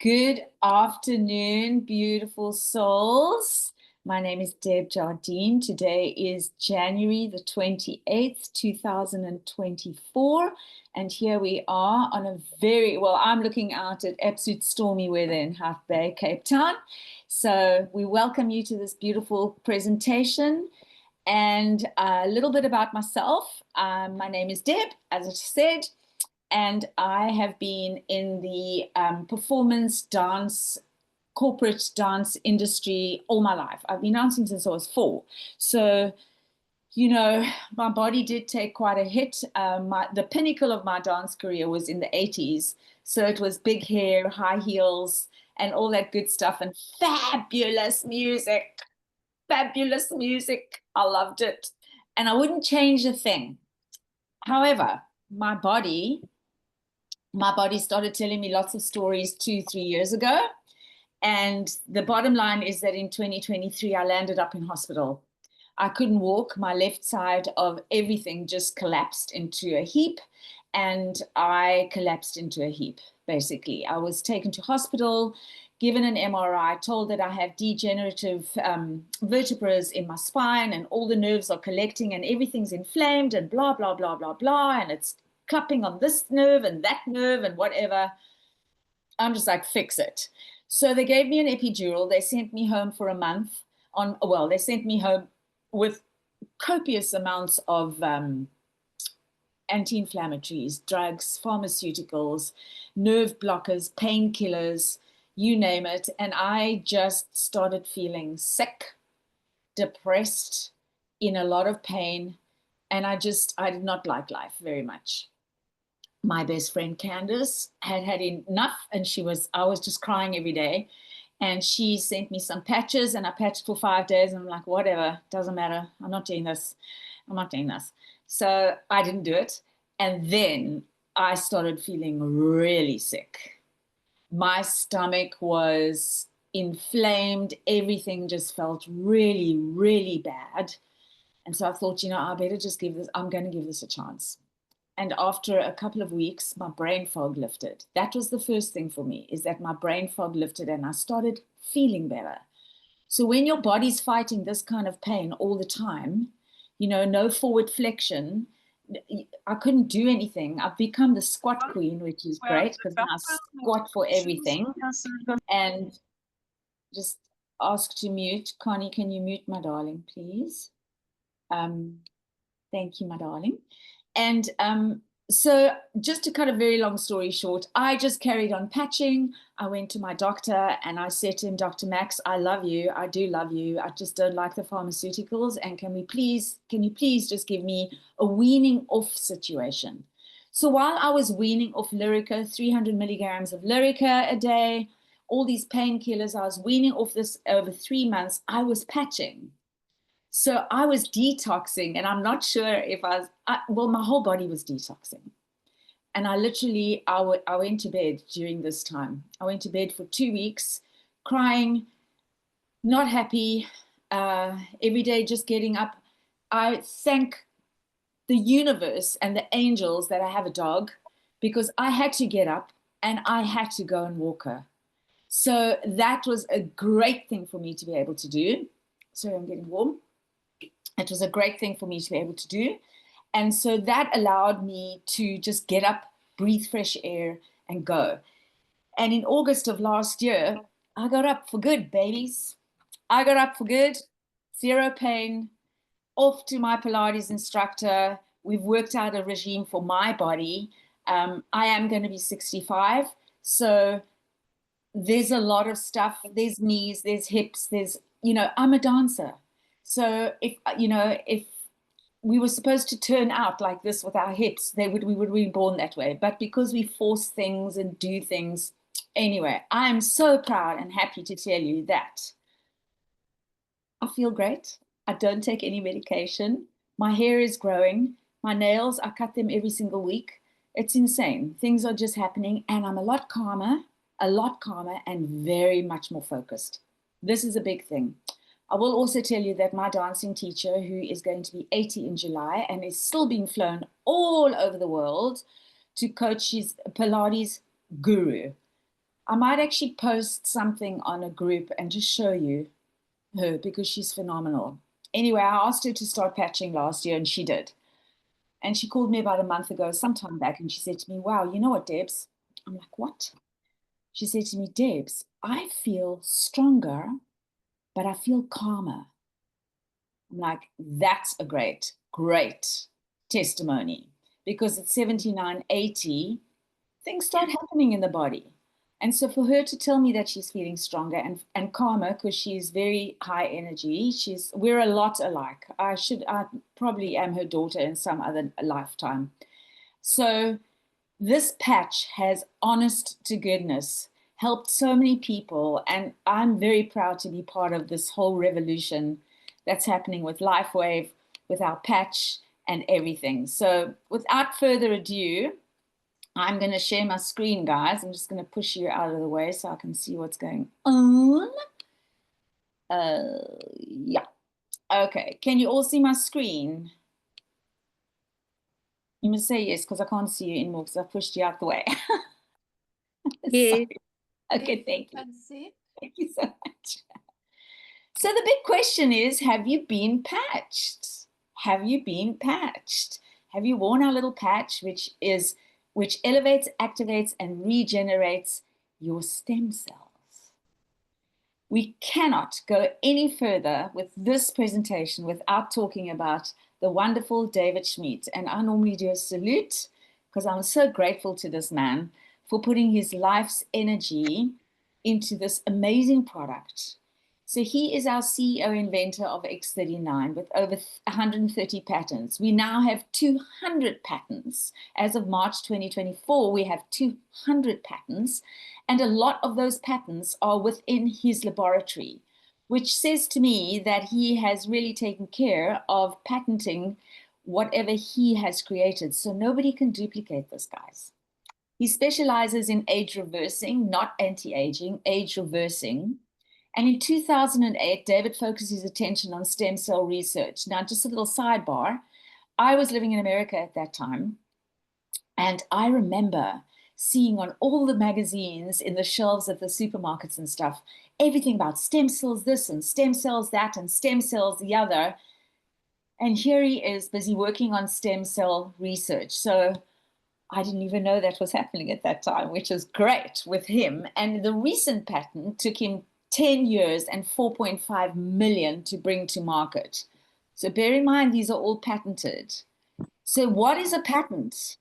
Good afternoon, beautiful souls. My name is Deb Jardine. Today is January the 28th, 2024. And here we are on a I'm looking out at absolute stormy weather in Half Bay, Cape Town. So we welcome you to this beautiful presentation. And a little bit about myself. My name is Deb, as I said. And I have been in the performance dance, corporate dance industry all my life. I've been dancing since I was 4. So, my body did take quite a hit. The pinnacle of my dance career was in the 80s. So it was big hair, high heels, and all that good stuff, and fabulous music. Fabulous music. I loved it. And I wouldn't change a thing. However, my body started telling me lots of stories 2-3 years ago. And the bottom line is that in 2023, I landed up in hospital. I couldn't walk. My left side of everything just collapsed into a heap. And I collapsed into a heap, basically. I was taken to hospital, given an MRI, told that I have degenerative vertebrae in my spine and all the nerves are collecting and everything's inflamed and blah, blah, blah, blah, blah. And it's clapping on this nerve and that nerve and whatever. I'm just like, fix it. So they gave me an epidural. They sent me home for a month they sent me home with copious amounts of anti-inflammatories, drugs, pharmaceuticals, nerve blockers, painkillers, you name it. And I just started feeling sick, depressed, in a lot of pain. And I did not like life very much. My best friend Candace had enough, and I was just crying every day. And she sent me some patches, and I patched for 5 days. And I'm like, whatever, doesn't matter. I'm not doing this. So I didn't do it. And then I started feeling really sick. My stomach was inflamed. Everything just felt really, really bad. And so I thought, I better just I'm going to give this a chance. And after a couple of weeks, my brain fog lifted. That was the first thing for me, is that my brain fog lifted and I started feeling better. So when your body's fighting this kind of pain all the time, no forward flexion, I couldn't do anything. I've become the squat queen, which is great because I squat for everything. And just ask to mute. Connie, can you mute my darling, please? Thank you, my darling. And so just to cut a very long story short, I just carried on patching. I went to my doctor and I said to him, Dr. Max, I love you. I do love you. I just don't like the pharmaceuticals. And can you please just give me a weaning off situation? So while I was weaning off Lyrica, 300 milligrams of Lyrica a day, all these painkillers, I was weaning off this over 3 months, I was patching. So I was detoxing, and I'm not sure if my whole body was detoxing. And I went to bed during this time. I went to bed for 2 weeks, crying, not happy, every day just getting up. I thank the universe and the angels that I have a dog, because I had to get up and I had to go and walk her. So that was a great thing for me to be able to do. Sorry, I'm getting warm. It was a great thing for me to be able to do. And so that allowed me to just get up, breathe fresh air, and go. And in August of last year, I got up for good, babies. I got up for good, zero pain, off to my Pilates instructor. We've worked out a regime for my body. I am going to be 65. So there's a lot of stuff. There's knees, there's hips, I'm a dancer. So if we were supposed to turn out like this with our hips, we would be born that way. But because we force things and do things, anyway, I'm so proud and happy to tell you that I feel great. I don't take any medication. My hair is growing. My nails, I cut them every single week. It's insane. Things are just happening, and I'm a lot calmer and very much more focused. This is a big thing. I will also tell you that my dancing teacher, who is going to be 80 in July and is still being flown all over the world to coach, his Pilates guru. I might actually post something on a group and just show you her because she's phenomenal. Anyway, I asked her to start patching last year and she did. And she called me about a month ago, sometime back, and she said to me, wow, you know what, Debs? I'm like, what? She said to me, Debs, I feel stronger, but I feel calmer. I'm like, that's a great, great testimony because at 79, 80, things start happening in the body. And so for her to tell me that she's feeling stronger and calmer because she's very high energy, we're a lot alike. I probably am her daughter in some other lifetime. So this patch has, honest to goodness, helped so many people. And I'm very proud to be part of this whole revolution that's happening with LifeWave, with our patch and everything. So without further ado, I'm going to share my screen, guys. I'm just going to push you out of the way so I can see what's going on. Yeah. Okay. Can you all see my screen? You must say yes because I can't see you anymore because I pushed you out the way. Yes. Okay, thank you. Thank you so much. So the big question is, have you been patched? Have you been patched? Have you worn our little patch, which elevates, activates, and regenerates your stem cells? We cannot go any further with this presentation without talking about the wonderful David Schmidt. And I normally do a salute because I'm so grateful to this man for putting his life's energy into this amazing product. So he is our CEO inventor of X39 with over 130 patents. We now have 200 patents. As of March 2024, we have 200 patents, and a lot of those patents are within his laboratory, which says to me that he has really taken care of patenting whatever he has created. So nobody can duplicate this, guys. He specializes in age reversing, not anti-aging, age reversing. And in 2008, David focused his attention on stem cell research. Now, just a little sidebar. I was living in America at that time, and I remember seeing on all the magazines in the shelves of the supermarkets and stuff, everything about stem cells this and stem cells that and stem cells the other. And here he is busy working on stem cell research. So I didn't even know that was happening at that time, which is great with him. And the recent patent took him 10 years and 4.5 million to bring to market. So bear in mind, these are all patented. So what is a patent?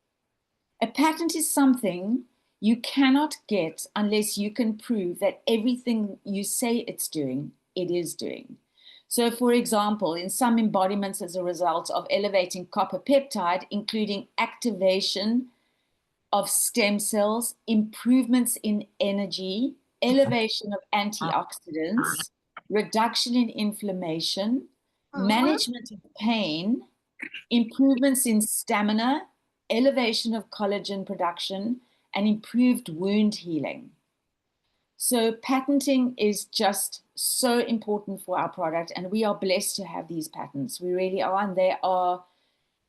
A patent is something you cannot get unless you can prove that everything you say it's doing, it is doing. So for example, in some embodiments as a result of elevating copper peptide, including activation of stem cells, improvements in energy, elevation of antioxidants, reduction in inflammation, management of pain, improvements in stamina, elevation of collagen production, and improved wound healing. So patenting is just so important for our product, and we are blessed to have these patents. We really are, and they are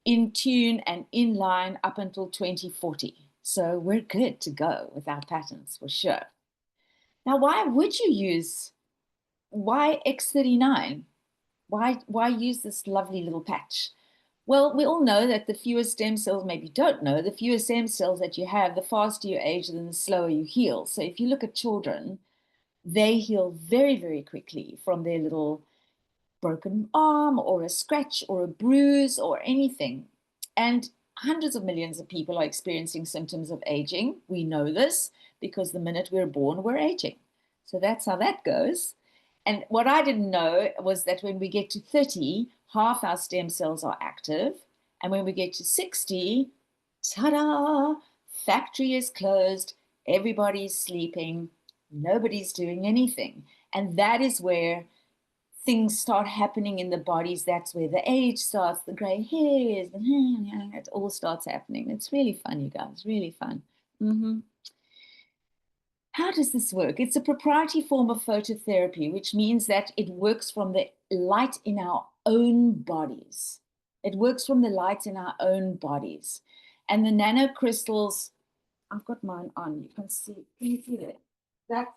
in tune and in line up until 2040. So we're good to go with our patents for sure. Now, why X39? Why use this lovely little patch? Well, we all know that the fewer stem cells, maybe you don't know, the fewer stem cells that you have, the faster you age, then the slower you heal. So if you look at children, they heal very, very quickly from their little broken arm or a scratch or a bruise or anything. And hundreds of millions of people are experiencing symptoms of aging. We know this because the minute we're born, we're aging. So that's how that goes. And what I didn't know was that when we get to 30, half our stem cells are active. And when we get to 60, ta-da, factory is closed, everybody's sleeping, nobody's doing anything. And that is where things start happening in the bodies. That's where the age starts, the gray hairs, it all starts happening. It's really fun, you guys, really fun. How does this work? It's a proprietary form of phototherapy, which means that it works from the light in our own bodies. It works from the light in our own bodies. And the nanocrystals, I've got mine on, you can see that. That's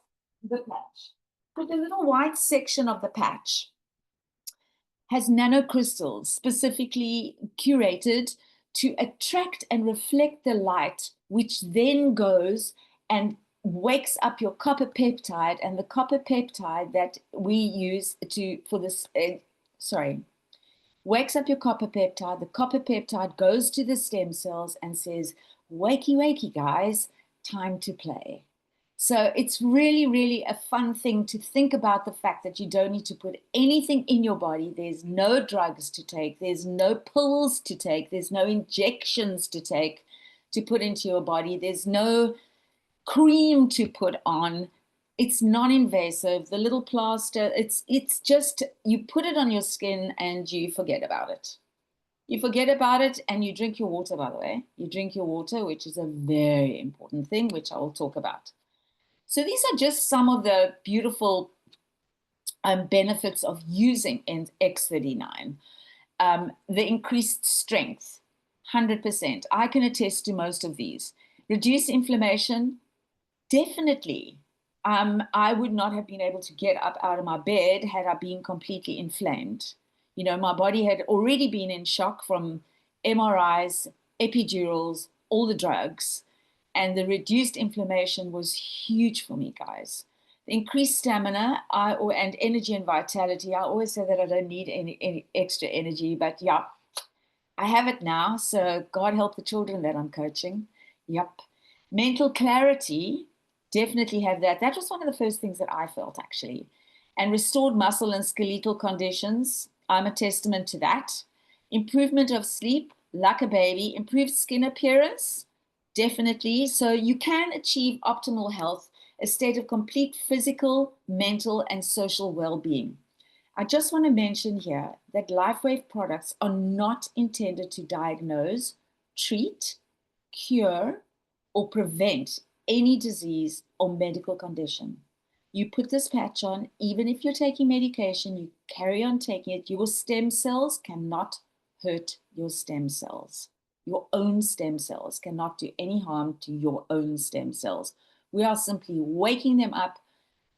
the patch. But the little white section of the patch has nanocrystals specifically curated to attract and reflect the light, which then goes and wakes up your copper peptide, and the copper peptide that we use wakes up your copper peptide. The copper peptide goes to the stem cells and says, wakey, wakey, guys, time to play. So it's really, really a fun thing to think about the fact that you don't need to put anything in your body. There's no drugs to take. There's no pills to take. There's no injections to take to put into your body. There's no cream to put on. It's non-invasive. The little plaster, it's just, you put it on your skin and you forget about it. You forget about it and you drink your water, by the way. You drink your water, which is a very important thing, which I will talk about. So these are just some of the beautiful benefits of using X39. The increased strength, 100%. I can attest to most of these. Reduce inflammation, definitely. I would not have been able to get up out of my bed had I been completely inflamed. You know, my body had already been in shock from MRIs, epidurals, all the drugs. And the reduced inflammation was huge for me, guys. The increased stamina and energy and vitality. I always say that I don't need any extra energy, but yeah, I have it now. So God help the children that I'm coaching. Yep. Mental clarity, definitely have that. That was one of the first things that I felt, actually. And restored muscle and skeletal conditions. I'm a testament to that. Improvement of sleep, like a baby. Improved skin appearance. Definitely. So you can achieve optimal health, a state of complete physical, mental, and social well-being. I just want to mention here that LifeWave products are not intended to diagnose, treat, cure, or prevent any disease or medical condition. You put this patch on, even if you're taking medication, you carry on taking it. Your stem cells cannot hurt your stem cells. Your own stem cells cannot do any harm to your own stem cells. We are simply waking them up,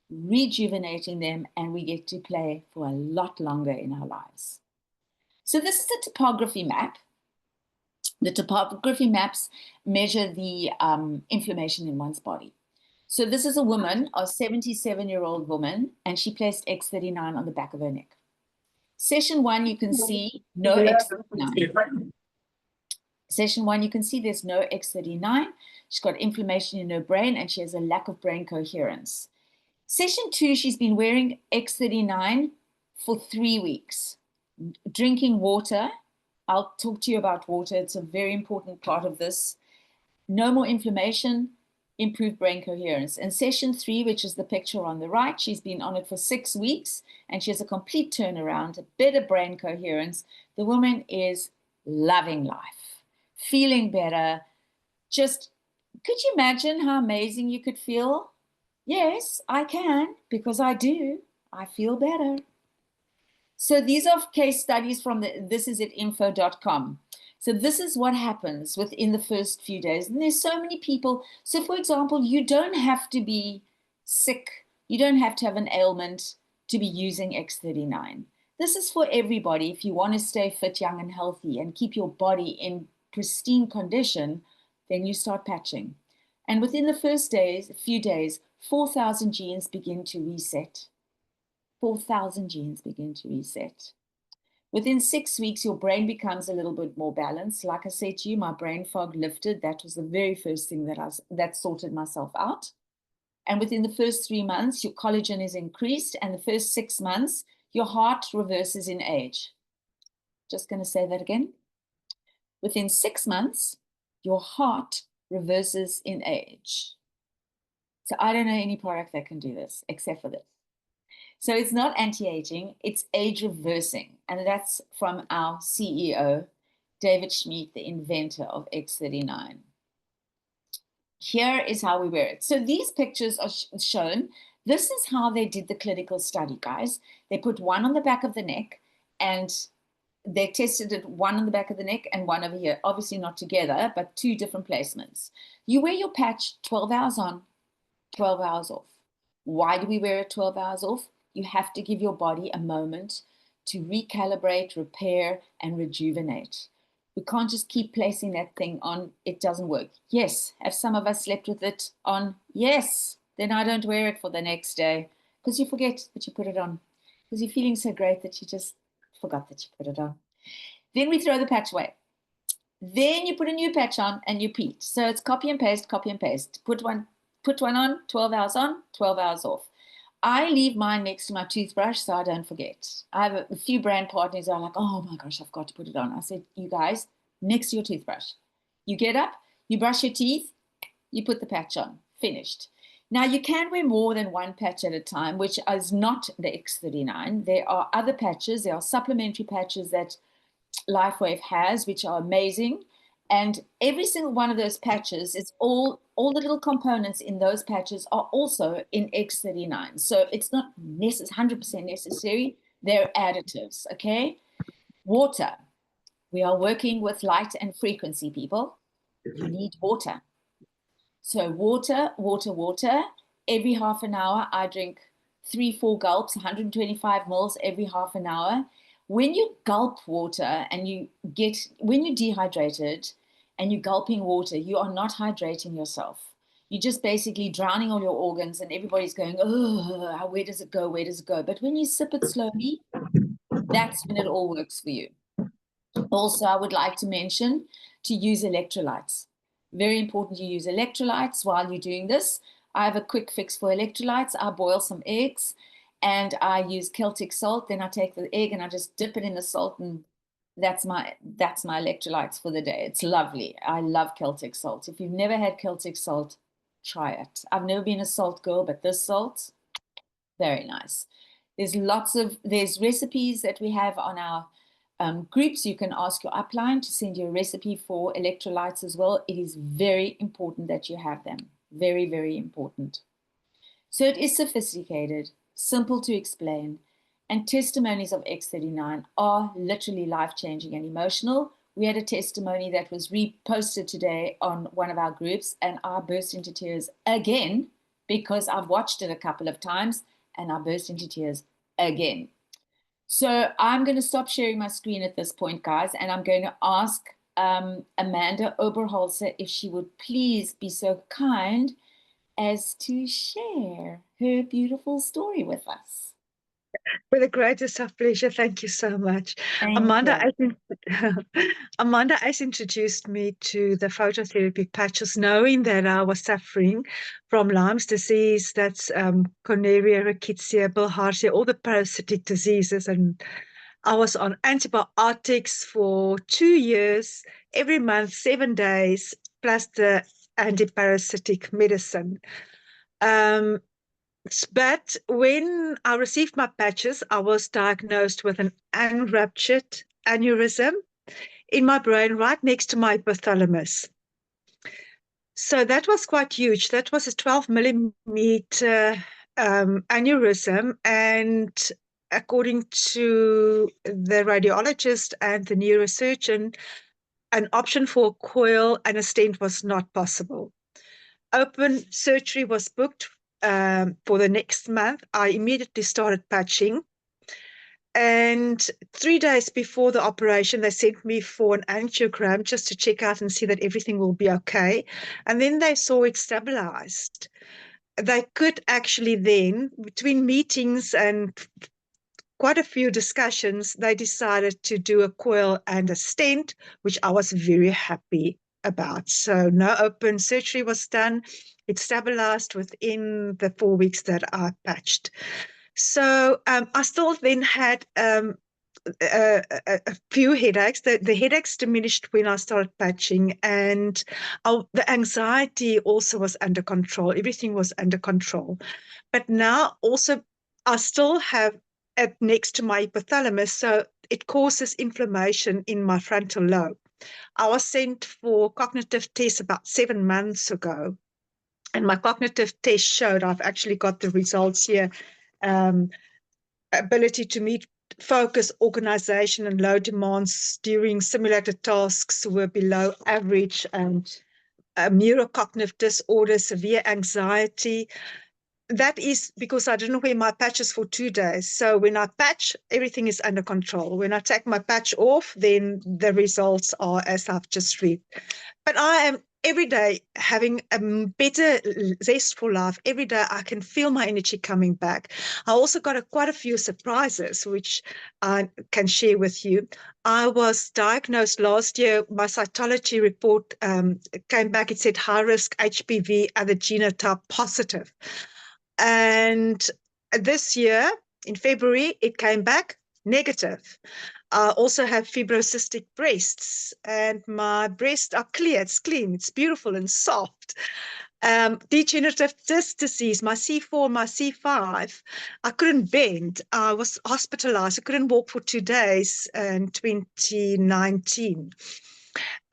rejuvenating them, and we get to play for a lot longer in our lives. So this is a topography map. The topography maps measure the inflammation in one's body. So this is a woman, a 77-year-old woman, and she placed X39 on the back of her neck. Session 1, you can see no X39. Session 1, you can see there's no X39. She's got inflammation in her brain and she has a lack of brain coherence. Session 2, she's been wearing X39 for 3 weeks. Drinking water. I'll talk to you about water. It's a very important part of this. No more inflammation, improved brain coherence. In session 3, which is the picture on the right, she's been on it for 6 weeks and she has a complete turnaround, a better brain coherence. The woman is loving life, feeling better. Just, could you imagine how amazing you could feel? Yes, I can, because I do. I feel better. So these are case studies from thisisit.info.com. So this is what happens within the first few days. And there's so many people. So for example, you don't have to be sick. You don't have to have an ailment to be using X39. This is for everybody. If you want to stay fit, young, and healthy and keep your body in pristine condition, then you start patching. And within the first few days, 4,000 genes begin to reset. 4,000 genes begin to reset. Within 6 weeks, your brain becomes a little bit more balanced. Like I said to you, my brain fog lifted. That was the very first thing that sorted myself out. And within the first 3 months, your collagen is increased. And the first 6 months, your heart reverses in age. Just going to say that again. Within 6 months, your heart reverses in age. So I don't know any product that can do this except for this. So it's not anti-aging, it's age reversing. And that's from our CEO, David Schmid, the inventor of X39. Here is how we wear it. So these pictures are shown. This is how they did the clinical study, guys. They put one on the back of the neck and they tested it, one on the back of the neck and one over here. Obviously not together, but 2 different placements. You wear your patch 12 hours on, 12 hours off. Why do we wear it 12 hours off? You have to give your body a moment to recalibrate, repair, and rejuvenate. We can't just keep placing that thing on. It doesn't work. Yes. Have some of us slept with it on? Yes. Then I don't wear it for the next day because you forget that you put it on because you're feeling so great that you just forgot that you put it on. Then we throw the patch away. Then you put a new patch on and you repeat. So it's copy and paste, copy and paste. Put one on, 12 hours on, 12 hours off. I leave mine next to my toothbrush so I don't forget. I have a few brand partners who are like, oh my gosh, I've got to put it on. I said, you guys, next to your toothbrush. You get up, you brush your teeth, you put the patch on. Finished. Now, you can wear more than one patch at a time, which is not the X39. There are other patches. There are supplementary patches that LifeWave has, which are amazing. And every single one of those patches is all the little components in those patches are also in X39. So it's not 100% necessary. They're additives, okay? Water. We are working with light and frequency, people. You need water. So water, water, water. Every half an hour, I drink 3-4 gulps, 125 mils every half an hour. When you gulp water and when you're dehydrated and you're gulping water, you are not hydrating yourself. You're just basically drowning all your organs and everybody's going, oh, where does it go? Where does it go? But when you sip it slowly, that's when it all works for you. Also, I would like to mention to use electrolytes. Very important you use electrolytes while you're doing this. I have a quick fix for electrolytes. I boil some eggs and I use Celtic salt. Then I take the egg and I just dip it in the salt, and that's my electrolytes for the day. It's lovely. I love Celtic salt. If you've never had Celtic salt, try it. I've never been a salt girl, but this salt, very nice. There's recipes that we have on our groups. You can ask your upline to send you a recipe for electrolytes as well. It is very important that you have them. Very, very important. So it is sophisticated, simple to explain, and testimonies of X39 are literally life-changing and emotional. We had a testimony that was reposted today on one of our groups, and I burst into tears again because I've watched it a couple of times, and I burst into tears again. So I'm going to stop sharing my screen at this point, guys, and I'm going to ask Amanda Oberholzer if she would please be so kind as to share her beautiful story with us. With the greatest of pleasure. Thank you so much. Thank you. Amanda has introduced me to the phototherapy patches, knowing that I was suffering from Lyme's disease, that's Cornelia, rickettsia, bilharzia, all the parasitic diseases. And I was on antibiotics for 2 years, every month, 7 days, plus the antiparasitic medicine. But when I received my patches, I was diagnosed with an unruptured aneurysm in my brain right next to my hypothalamus. So that was quite huge. That was a 12 millimeter aneurysm. And according to the radiologist and the neurosurgeon, an option for a coil and a stent was not possible. Open surgery was booked for the next month. I immediately started patching. And 3 days before the operation, they sent me for an angiogram just to check out and see that everything will be okay. And then they saw it stabilized. They could actually then, between meetings and quite a few discussions, they decided to do a coil and a stent, which I was very happy about. So no open surgery was done. It stabilized within the 4 weeks that I patched. So I still then had a few headaches. The headaches diminished when I started patching, and the anxiety also was under control. Everything was under control. But now also I still have it next to my hypothalamus, so it causes inflammation in my frontal lobe. I was sent for cognitive tests about 7 months ago, and my cognitive test showed, I've actually got the results here, ability to meet focus, organization, and low demands during simulated tasks were below average, and neurocognitive disorder, severe anxiety. that is because I didn't wear my patches for 2 days. So when I patch, everything is under control. When I take my patch off, then the results are as I've just read. But I am every day having a better zest for life. Every day I can feel my energy coming back. I also got quite a few surprises, which I can share with you. I was diagnosed last year. My cytology report came back. It said high risk HPV, other genotype positive. And this year, in February, it came back negative. I also have fibrocystic breasts, and my breasts are clear. It's clean. It's beautiful and soft. Degenerative disc disease, my C4, my C5. I couldn't bend. I was hospitalized. I couldn't walk for 2 days in 2019.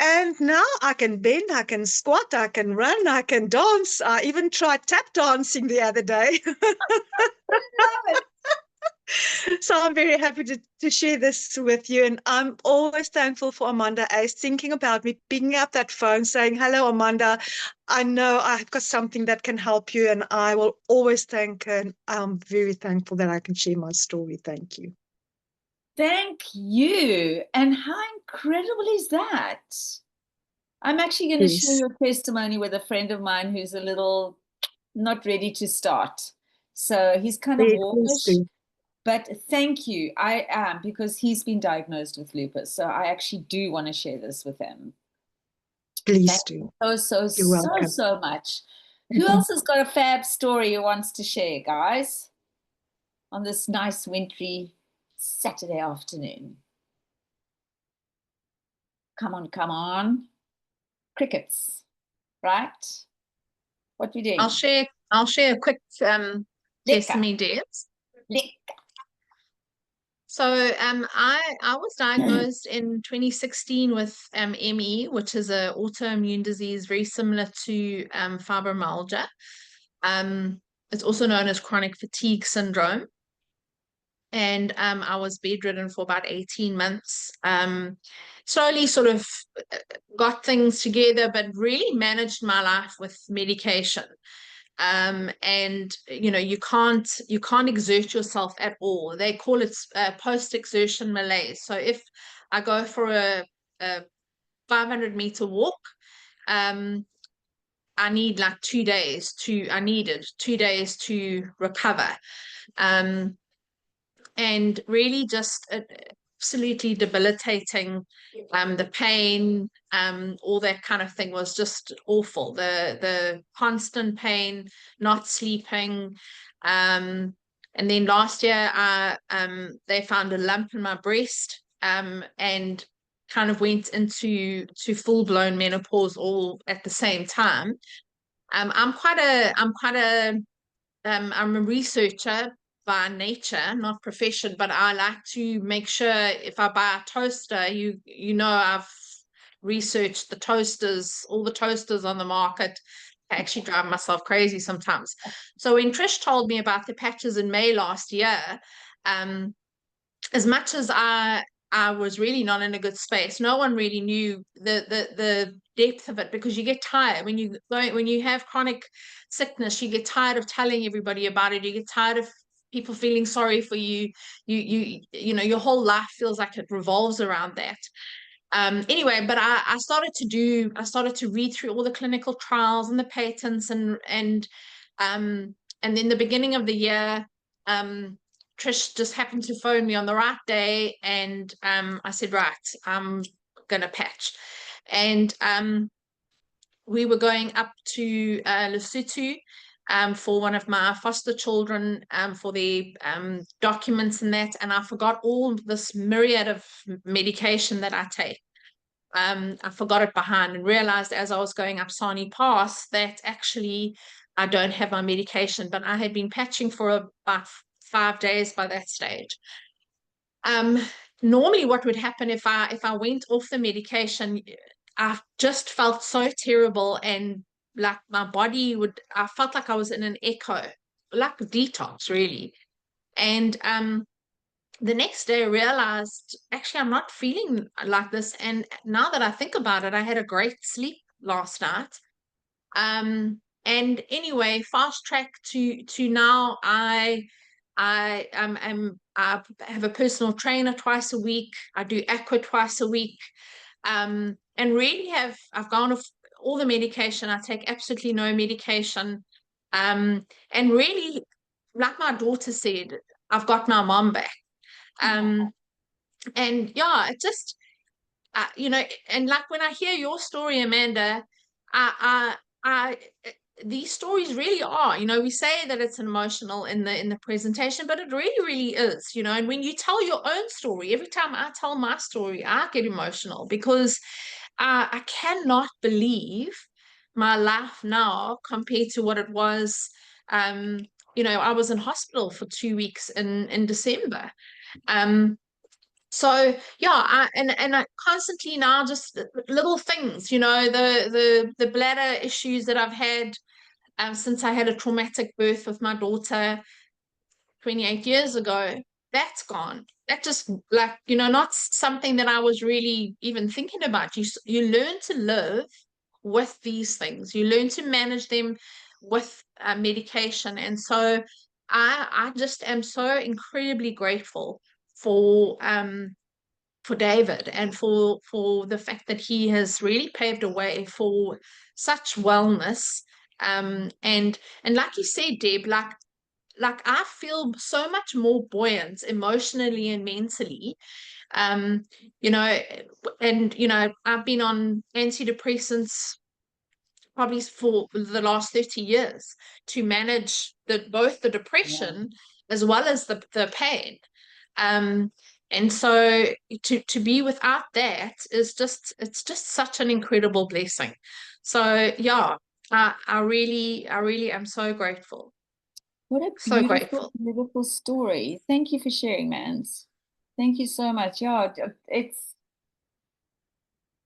And now I can bend, I can squat, I can run, I can dance. I even tried tap dancing the other day. So I'm very happy to share this with you. And I'm always thankful for Amanda Ace thinking about me, picking up that phone, saying, hello, Amanda. I know I've got something that can help you. And I will always thank her. And I'm very thankful that I can share my story. Thank you. Thank you. And how incredible is that? I'm actually going to share Yes. your testimony with a friend of mine who's a little not ready to start. So he's kind of Please warmish, do. but thank you. I am, because he's been diagnosed with lupus. So I actually do want to share this with him. Please Thank do. you You're welcome. so much. Who else has got a fab story who wants to share, guys, on this nice wintry Saturday afternoon? Come on, come on. Crickets, right? What we doing? I'll share a quick Lekker. testimony, Debs. Lekker. So I was diagnosed in 2016 with ME, which is an autoimmune disease very similar to fibromyalgia. It's also known as chronic fatigue syndrome. And I was bedridden for about 18 months. Slowly sort of got things together, but really managed my life with medication. And you can't exert yourself at all. They call it post-exertion malaise. So if I go for a 500-meter walk, I need like 2 days I needed 2 days to recover. And really just absolutely debilitating. The pain, all that kind of thing was just awful. The constant pain, not sleeping. And then last year, they found a lump in my breast, and kind of went into full-blown menopause all at the same time. I'm a researcher by nature, not profession, but I like to make sure if I buy a toaster, I've researched the toasters, all the toasters on the market. I actually drive myself crazy sometimes. So when Trish told me about the patches in May last year, as much as I was really not in a good space, no one really knew the depth of it, because you get tired when you have chronic sickness. You get tired of telling everybody about it. You get tired of people feeling sorry for you. Your whole life feels like it revolves around that. Anyway, but I started to read through all the clinical trials and the patents, and then the beginning of the year, Trish just happened to phone me on the right day, and I said, right, I'm gonna patch. And we were going up to Lesotho for one of my foster children, for the documents and that, and I forgot all this myriad of medication that I take. I forgot it behind, and realized as I was going up Sani Pass that actually I don't have my medication, but I had been patching for about 5 days by that stage. Normally what would happen if I went off the medication, I just felt so terrible, and like my body I felt like I was in an echo, like a detox really. And the next day I realized, actually, I'm not feeling like this. And now that I think about it, I had a great sleep last night. And And anyway, fast track to now, I have a personal trainer twice a week. I do aqua twice a week. And really I've gone off all the medication. I take absolutely no medication. And really, like my daughter said, I've got my mom back. And yeah, it just, you know, and like when I hear your story, Amanda, I these stories really are, you know, we say that it's emotional in the presentation, but it really is, you know. And when you tell your own story, every time I tell my story, I get emotional because I cannot believe my life now compared to what it was. You know, I was in hospital for 2 weeks in December. So yeah, I constantly now just little things, you know, the bladder issues that I've had since I had a traumatic birth with my daughter 28 years ago, that's gone. That just, like, you know, not something that I was really even thinking about. You learn to live with these things. You learn to manage them with medication. And so I just am so incredibly grateful for David and for the fact that he has really paved a way for such wellness. And like you said, Deb, like I feel so much more buoyant emotionally and mentally. You know, and you know, I've been on antidepressants probably for the last 30 years to manage both the depression as well as the pain. And so to be without that is it's just such an incredible blessing. So yeah, I really am so grateful. What a So beautiful, grateful. beautiful story. Thank you for sharing, Mans. Thank you so much. Yeah,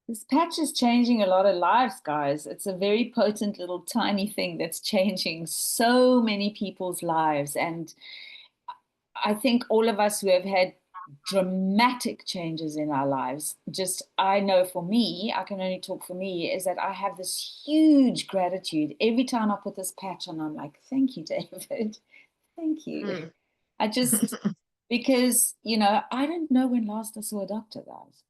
this patch is changing a lot of lives, guys. It's a very potent little tiny thing that's changing so many people's lives. And I think all of us who have had dramatic changes in our lives, just I know for me, I can only talk for me, is that I have this huge gratitude. Every time I put this patch on, I'm like, thank you, David. Thank you. I just, because, you know, I don't know when last I saw a doctor, guys.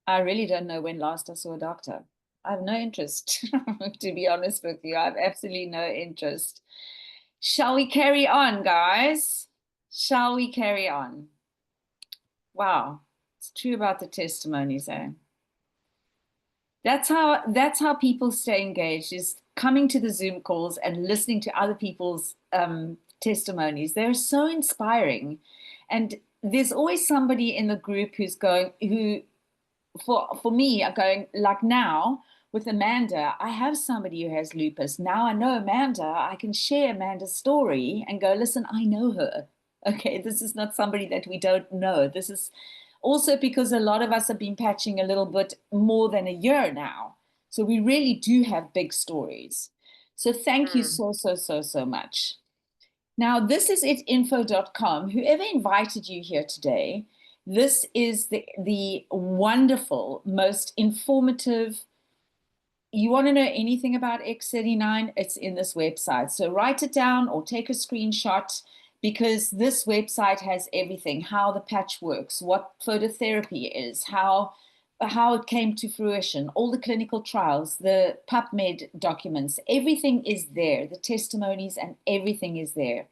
I really don't know when last I saw a doctor. I have no interest, to be honest with you. I have absolutely no interest. Shall we carry on, guys? Shall we carry on? Wow, it's true about the testimonies, eh? That's how people stay engaged, is coming to the Zoom calls and listening to other people's testimonies. They're so inspiring. And there's always somebody in the group who's going, who for me are going, like now with Amanda, I have somebody who has lupus. Now I know Amanda, I can share Amanda's story and go, listen, I know her. Okay, this is not somebody that we don't know. This is also because a lot of us have been patching a little bit more than a year now. So we really do have big stories. So thank you so much. Now, this is itinfo.com. Whoever invited you here today, this is the wonderful, most informative. You want to know anything about X39? It's in this website. So write it down or take a screenshot, because this website has everything: how the patch works, what phototherapy is, how it came to fruition, all the clinical trials, the PubMed documents, everything is there, the testimonies, and everything is there.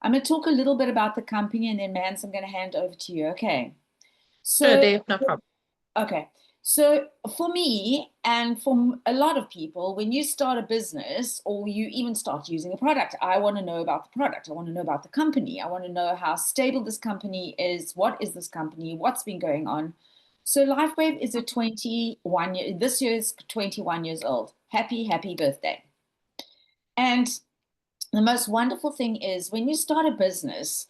I'm going to talk a little bit about the company, and then Mans, I'm going to hand over to you. Okay. Sure, Dave, no problem. Okay. So for me and for a lot of people, when you start a business or you even start using a product, I want to know about the product. I want to know about the company. I want to know how stable this company is. What is this company? What's been going on? So LifeWave is a 21 year, this year is 21 years old. Happy birthday. And the most wonderful thing is when you start a business,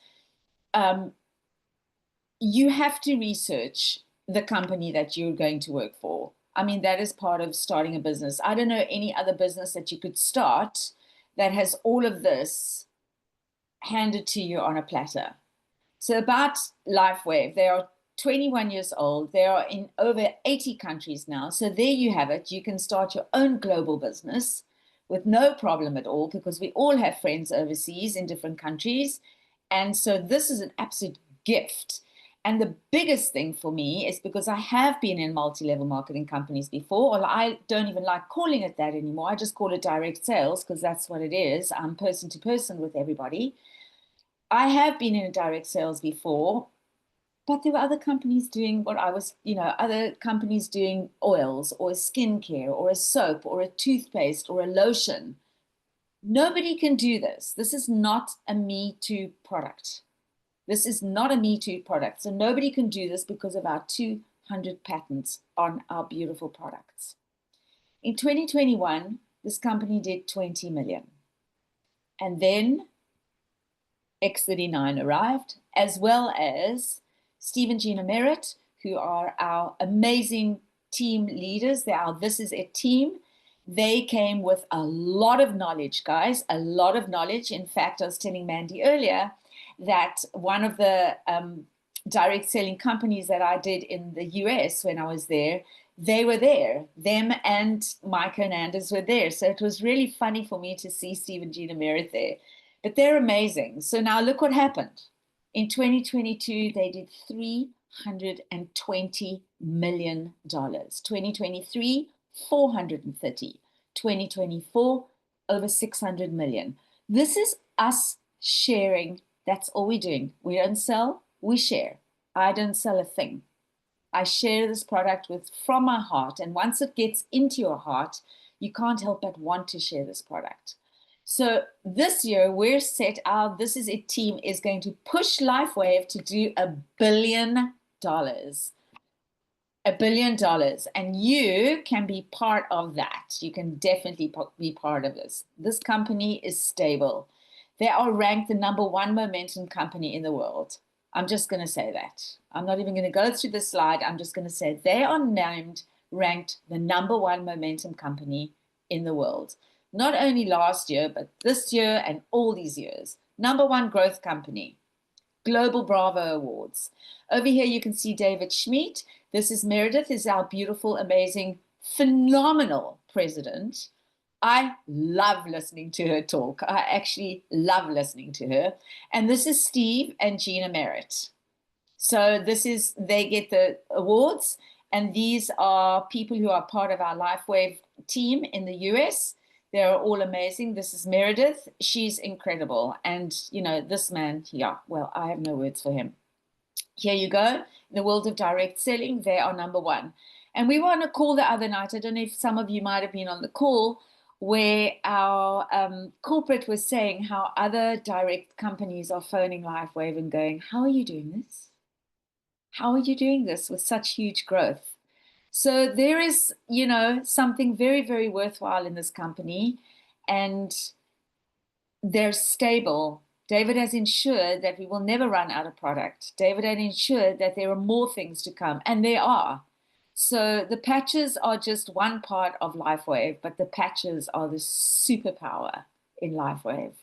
you have to research the company that you're going to work for. I mean, that is part of starting a business. I don't know any other business that you could start that has all of this handed to you on a platter. So about LifeWave, there are 21 years old. They are in over 80 countries now. So there you have it. You can start your own global business with no problem at all, because we all have friends overseas in different countries. And so this is an absolute gift. And the biggest thing for me is because I have been in multi-level marketing companies before, or I don't even like calling it that anymore. I just call it direct sales, because that's what it is. I'm person to person with everybody. I have been in direct sales before, but there were other companies doing what I was, other companies doing oils or a skincare or a soap or a toothpaste or a lotion. Nobody can do this. This is not a Me Too product. This is not a Me Too product. So nobody can do this because of our 200 patents on our beautiful products. In 2021, this company did 20 million. And then X39 arrived, as well as Steve and Gina Merritt, who are our amazing team leaders. They are This Is It team. They came with a lot of knowledge, guys, a lot of knowledge. In fact, I was telling Mandi earlier that one of the direct selling companies that I did in the US when I was there, they were there. Them and Mike Hernandez were there. So it was really funny for me to see Steve and Gina Merritt there. But they're amazing. So now look what happened. In 2022, they did $320 million. 2023, 430. 2024, over 600 million. This is us sharing. That's all we're doing. We don't sell, we share. I don't sell a thing. I share this product from my heart. And once it gets into your heart, you can't help but want to share this product. So this year, we're set out, This Is It team is going to push LifeWave to do $1 billion. $1 billion. And you can be part of that. You can definitely be part of this. This company is stable. They are ranked the #1 momentum company in the world. I'm just going to say that. I'm not even going to go through the slide. I'm just going to say they are ranked the #1 momentum company in the world. Not only last year, but this year and all these years. #1 growth company. Global Bravo Awards. Over here, you can see David Schmidt. This is Meredith, is our beautiful, amazing, phenomenal president. I love listening to her talk. I actually love listening to her. And this is Steve and Gina Merritt. So they get the awards, and these are people who are part of our LifeWave team in the US. They're all amazing. This is Meredith. She's incredible. And, this man, well, I have no words for him. Here you go. In the world of direct selling, they are #1. And we were on a call the other night. I don't know if some of you might have been on the call, where our corporate was saying how other direct companies are phoning LifeWave and going, how are you doing this? How are you doing this with such huge growth? So there is, something very, very worthwhile in this company, and they're stable. David has ensured that we will never run out of product. David has ensured that there are more things to come, and there are. So the patches are just one part of LifeWave, but the patches are the superpower in LifeWave.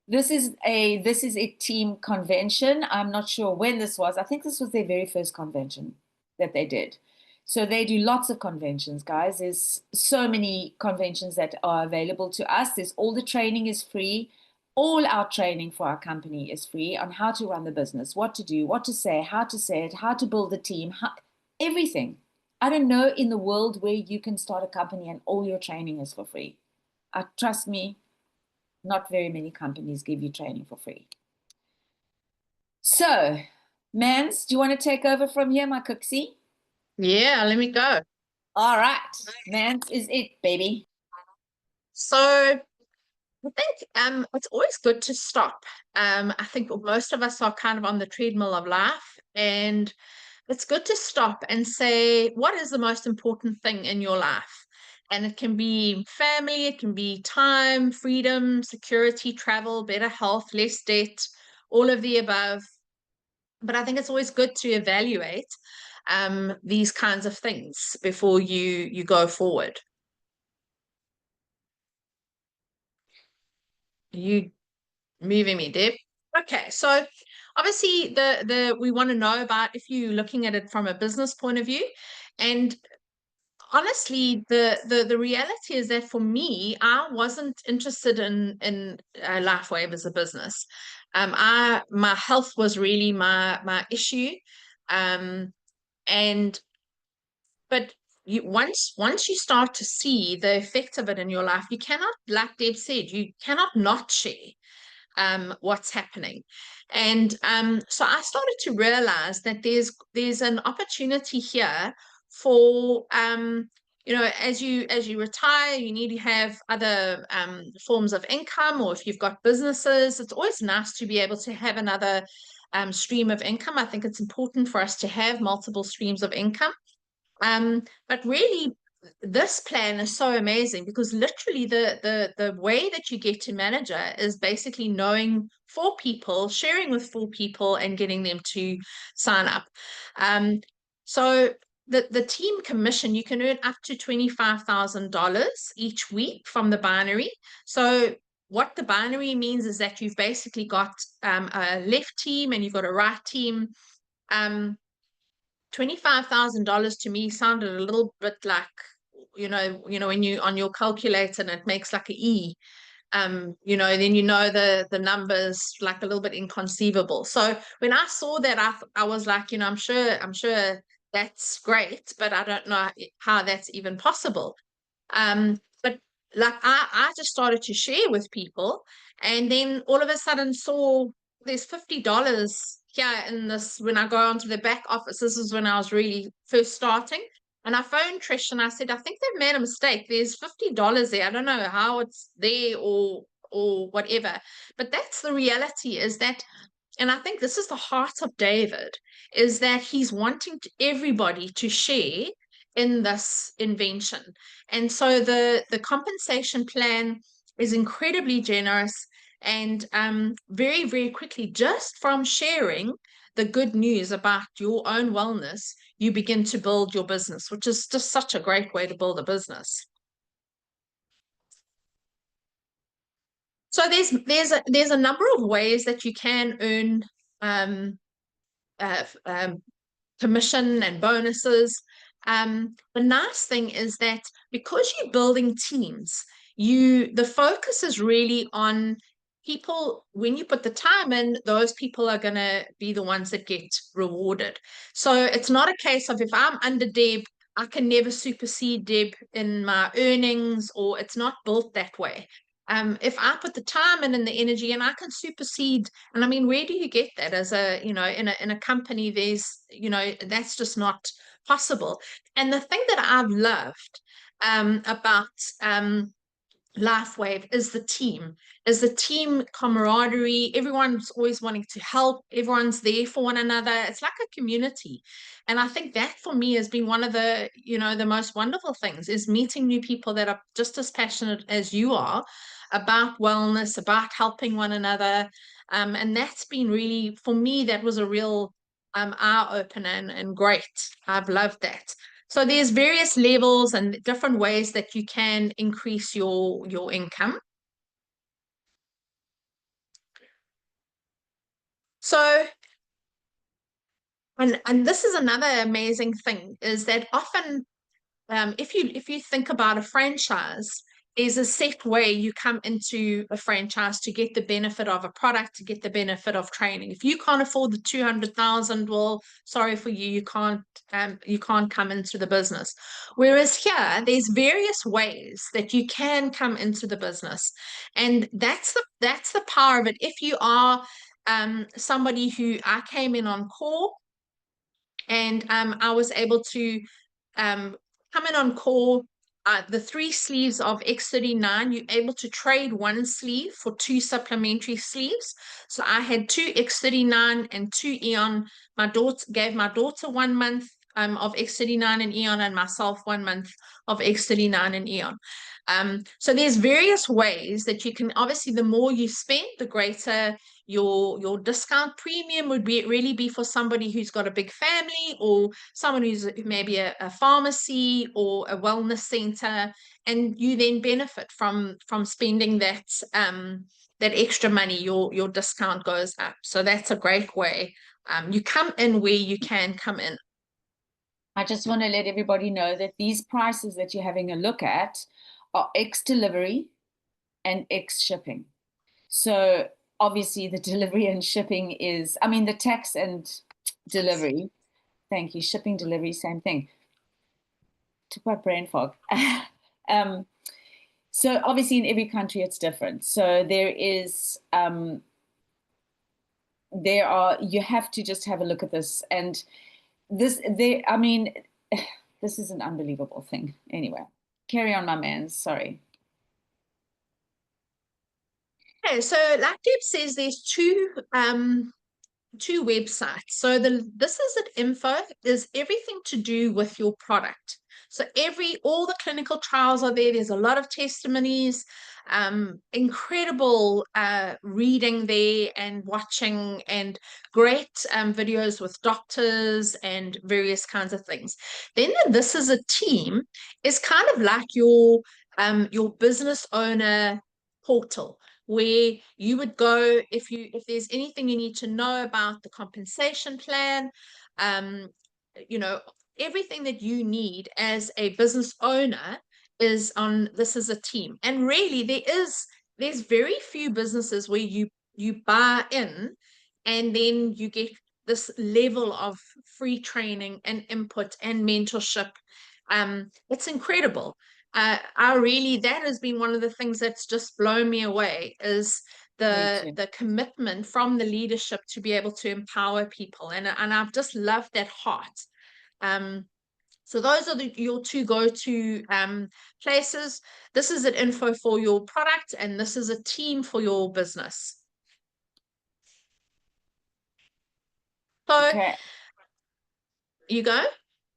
This is a team convention. I'm not sure when this was. I think this was their very first convention that they did. So they do lots of conventions, guys. There's so many conventions that are available to us. All the training is free. All our training for our company is free on how to run the business, what to do, what to say it, how to build a team, everything. I don't know in the world where you can start a company and all your training is for free. Trust me, not very many companies give you training for free. So, Mans, do you want to take over from here, my cooksy? Yeah, let me go. All right, Mans is it, baby. So I think it's always good to stop. I think most of us are kind of on the treadmill of life, and it's good to stop and say, what is the most important thing in your life? And it can be family, it can be time, freedom, security, travel, better health, less debt, all of the above. But I think it's always good to evaluate these kinds of things before you go forward. You moving me, Deb? Okay, so obviously we want to know about if you're looking at it from a business point of view. And honestly, the reality is that for me, I wasn't interested in LifeWave as a business. My health was really my issue. And but once you start to see the effect of it in your life, you cannot, like Deb said, you cannot not share what's happening. And so I started to realize that there's an opportunity here for as you retire, you need to have other forms of income, or if you've got businesses, it's always nice to be able to have another stream of income. I think it's important for us to have multiple streams of income. But really, this plan is so amazing because literally the way that you get to manager is basically knowing 4 people, sharing with 4 people, and getting them to sign up. So the team commission, you can earn up to $25,000 each week from the binary. So what the binary means is that you've basically got a left team and you've got a right team. $25,000 to me sounded a little bit like, when you on your calculator and it makes like an E, then the numbers like a little bit inconceivable. So when I saw that, I was like, I'm sure that's great, but I don't know how that's even possible. But like I just started to share with people, and then all of a sudden saw there's $50 here in this. When I go onto the back office, this is when I was really first starting, and I phoned Trish and I said, I think they've made a mistake. There's $50 there. I don't know how it's there or whatever, but that's the reality, is that, and I think this is the heart of David, is that he's wanting everybody to share in this invention. And so the compensation plan is incredibly generous, and very, very quickly, just from sharing the good news about your own wellness, you begin to build your business, which is just such a great way to build a business. So there's a number of ways that you can earn commission and bonuses. The nice thing is that because you're building teams, the focus is really on people. When you put the time in, those people are going to be the ones that get rewarded. So it's not a case of, if I'm under Deb, I can never supersede Deb in my earnings, or it's not built that way. If I put the time in and the energy, and I can supersede, and I mean, where do you get that as in a company? That's just not possible. And the thing that I've loved about LifeWave is the team camaraderie. Everyone's always wanting to help. Everyone's there for one another. It's like a community. And I think that for me has been one of the most wonderful things, is meeting new people that are just as passionate as you are about wellness, about helping one another. And that's been really, for me, that was a real eye-opener and great. I've loved that. So there's various levels and different ways that you can increase your income. So, and this is another amazing thing, is that often if you think about a franchise, there's a set way you come into a franchise to get the benefit of a product, to get the benefit of training. If you can't afford the 200,000, well, sorry for you, you can't come into the business. Whereas here, there's various ways that you can come into the business, and that's the power of it. If you are somebody who, I came in on core, and I was able to come in on core, the 3 sleeves of X39, you're able to trade 1 sleeve for 2 supplementary sleeves. So I had 2 X39 and 2 Eon. Gave my daughter 1 month of X39 and Eon, and myself 1 month of X39 and Eon. So there's various ways that you can, obviously, the more you spend, the greater your discount premium would really be for somebody who's got a big family, or someone who's maybe a pharmacy or a wellness center, and you then benefit from spending that that extra money. Your discount goes up. So that's a great way. You come in where you can come in. I just want to let everybody know that these prices that you're having a look at are ex delivery and ex shipping. So obviously the delivery and shipping is, I mean, the tax and delivery, thank you, shipping, delivery, same thing. Took my brain fog. So obviously in every country it's different. So you have to just have a look at this. And I mean, this is an unbelievable thing. Anyway, carry on, my man. Sorry. Okay, so like Deb says, there's two websites. So this is at info is everything to do with your product. So all the clinical trials are there. There's a lot of testimonies, incredible reading there and watching, and great videos with doctors and various kinds of things. Then this is a team is kind of like your business owner portal, where you would go if there's anything you need to know about the compensation plan, you know, everything that you need as a business owner is on. This is a team. And really there's very few businesses where you buy in and then you get this level of free training and input and mentorship. It's incredible. That has been one of the things that's just blown me away, is the commitment from the leadership to be able to empower people, and I've just loved that heart. So those are your two go-to places. This is an info for your product, and this is a team for your business. So okay. you go,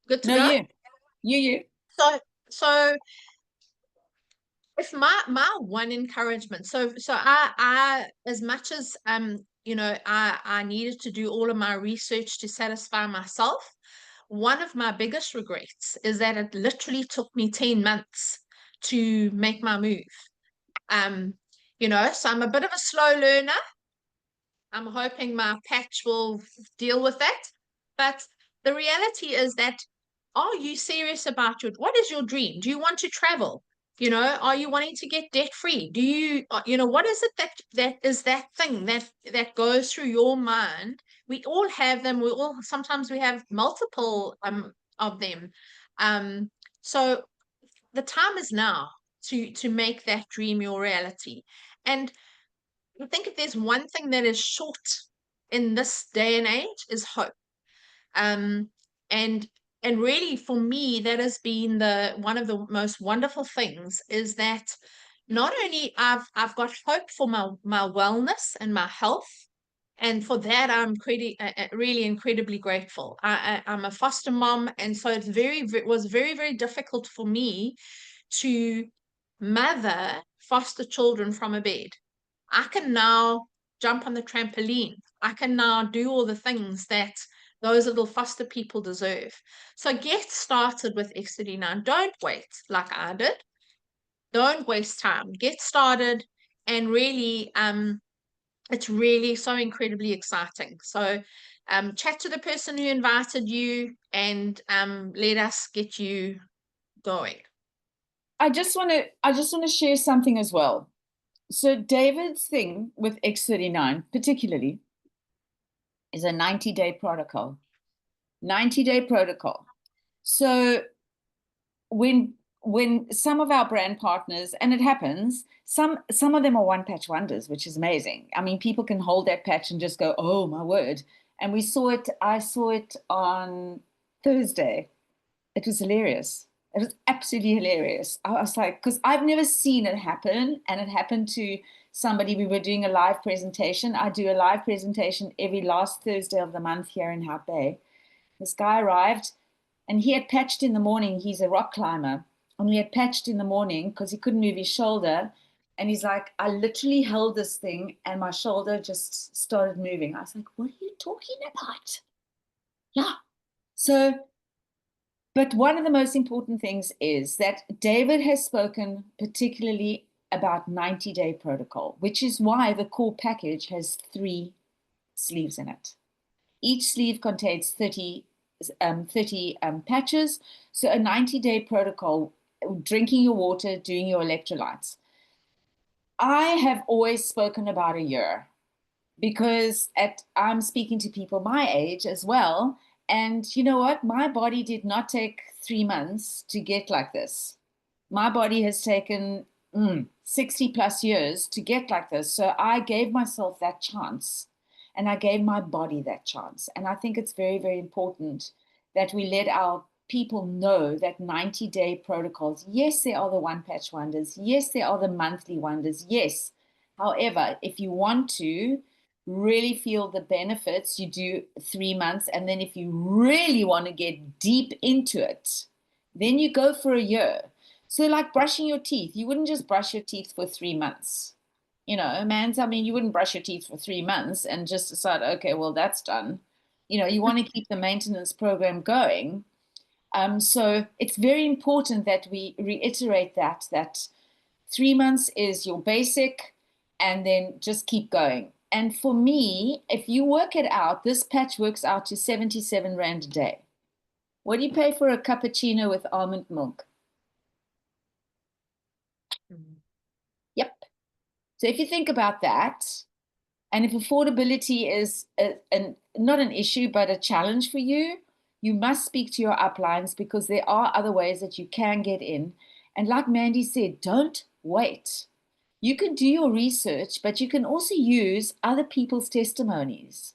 good to No, go. You. So if my one encouragement, so I as much as I needed to do all of my research to satisfy myself, one of my biggest regrets is that it literally took me 10 months to make my move. So I'm a bit of a slow learner. I'm hoping my patch will deal with that. But the reality is that, are you serious about what is your dream? Do you want to travel? Are you wanting to get debt free? Do you, what is it that is that thing that goes through your mind? We all have them. Sometimes we have multiple of them. So the time is now to make that dream your reality. And I think if there's one thing that is short in this day and age, is hope. And really for me, that has been one of the most wonderful things, is that not only I've got hope for my wellness and my health, and for that I'm really incredibly grateful. I'm a foster mom, and so it was very, very difficult for me to mother foster children from a bed. I can now jump on the trampoline. I can now do all the things that those little foster people deserve. So get started with X39. Don't wait like I did. Don't waste time. Get started, and really, it's really so incredibly exciting. So chat to the person who invited you, and let us get you going. I just want to share something as well. So David's thing with X39 particularly is a 90-day protocol. 90-day protocol. So when some of our brand partners, and it happens, some of them are one patch wonders, which is amazing. I mean, people can hold that patch and just go, oh my word. And I saw it on Thursday. It was hilarious. It was absolutely hilarious. I was like, because I've never seen it happen, and it happened to somebody. We were doing a live presentation. I do a live presentation every last Thursday of the month here in Hout Bay. This guy arrived, and he had patched in the morning. He's a rock climber, and he had patched in the morning because he couldn't move his shoulder. And he's like, I literally held this thing and my shoulder just started moving. I was like, what are you talking about? Yeah. So, but one of the most important things is that David has spoken particularly about 90-day protocol, which is why the core package has 3 sleeves in it. Each sleeve contains 30 patches. So a 90-day protocol, drinking your water, doing your electrolytes. I have always spoken about a year because I'm speaking to people my age as well. And you know what? My body did not take 3 months to get like this. My body has taken 60 plus years to get like this. So I gave myself that chance and I gave my body that chance. And I think it's very, very important that we let our people know that 90-day protocols, yes, there are the one patch wonders. Yes, there are the monthly wonders. Yes. However, if you want to really feel the benefits, you do 3 months. And then if you really want to get deep into it, then you go for a year. So like brushing your teeth, you wouldn't just brush your teeth for 3 months. You know, man, I mean, you wouldn't brush your teeth for 3 months and just decide, okay, well, that's done. You know, you want to keep the maintenance program going. So it's very important that we reiterate that 3 months is your basic and then just keep going. And for me, if you work it out, this patch works out to 77 Rand a day. What do you pay for a cappuccino with almond milk? Yep. So if you think about that, and if affordability is not an issue, but a challenge for you, you must speak to your uplines because there are other ways that you can get in. And like Mandi said, don't wait. You can do your research, but you can also use other people's testimonies.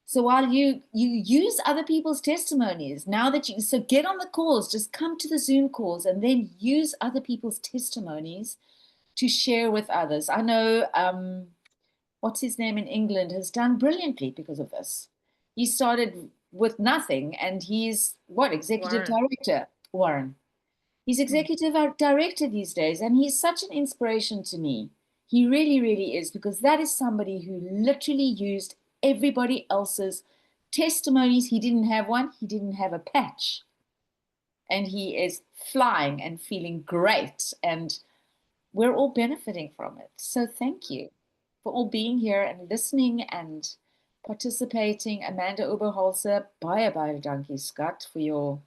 So while you use other people's testimonies, now that so get on the calls, just come to the Zoom calls and then use other people's testimonies to share with others. I know, what's his name in England has done brilliantly because of this. He started with nothing and he's executive director, Warren. He's executive director these days, and he's such an inspiration to me. He really, really is, because that is somebody who literally used everybody else's testimonies. He didn't have one, he didn't have a patch. And he is flying and feeling great, and we're all benefiting from it. So thank you for all being here and listening and participating. Amanda Oberholzer, baie dankie, Scott, for your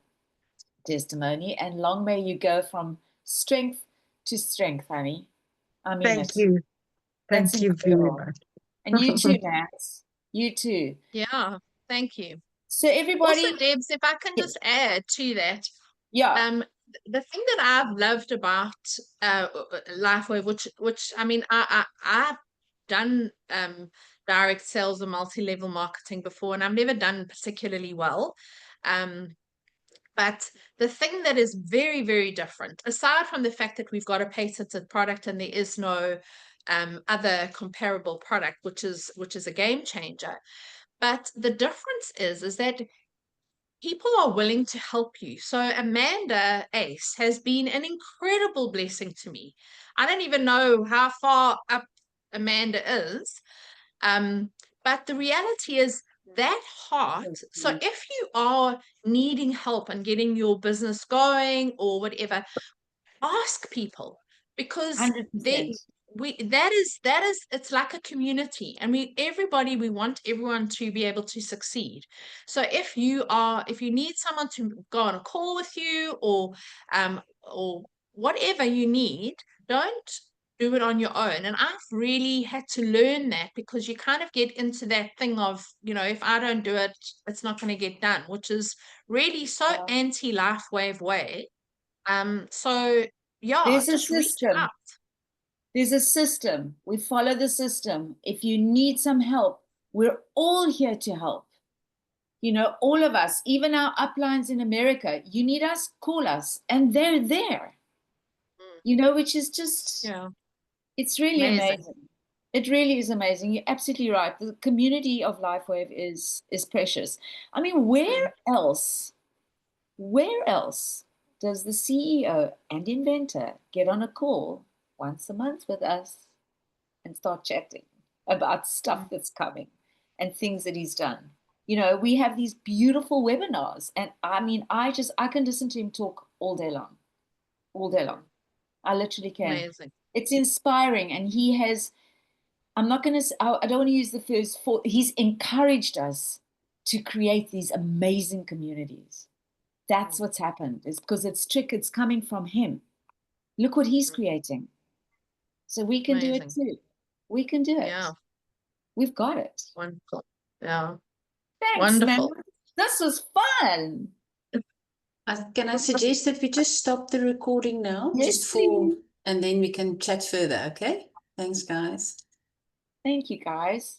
testimony, and long may you go from strength to strength, honey. I mean Thank it. you. That's Thank you very incredible. much. And you too, Nats. You too. Yeah, thank you. So everybody, Also, Debs, if I can just add to that, yeah, the thing that I've loved about LifeWave, which I mean, I've done direct sales and multi-level marketing before, and I've never done particularly well. But the thing that is very, very different, aside from the fact that we've got a patented product and there is no other comparable product, which is a game changer. But the difference is that people are willing to help you. So Amanda Ace has been an incredible blessing to me. I don't even know how far up Amanda is. But the reality is that heart. So if you are needing help and getting your business going or whatever, ask people, because 100%. that is it's like a community, and we want everyone to be able to succeed. So if you need someone to go on a call with you, or whatever you need, don't do it on your own. And I've really had to learn that, because you kind of get into that thing of, if I don't do it, it's not going to get done, which is really so anti-life wave way. So yeah, There's a just reach system. out. There's a system. We follow the system. If you need some help, we're all here to help. You know, all of us, even our uplines in America, you need us, call us, and they're there. You know, which is just, it's really amazing. It really is amazing. You're absolutely right. The community of LifeWave is precious. I mean, where else does the CEO and inventor get on a call once a month with us and start chatting about stuff that's coming and things that he's done. You know, we have these beautiful webinars, and I mean, I can listen to him talk all day long, all day long. I literally can. Amazing. It's inspiring, and he has, I'm not going to, I don't want to use the first four, he's encouraged us to create these amazing communities. That's what's happened. It's because it's coming from him. Look what he's creating. So we can do it too. We can do it. Yeah. We've got it. Wonderful. Yeah. Thanks, Wonderful. man. This was fun. Can I suggest that we just stop the recording now? Yes, just for, please. and then we can chat further, okay? Thanks, guys. Thank you, guys.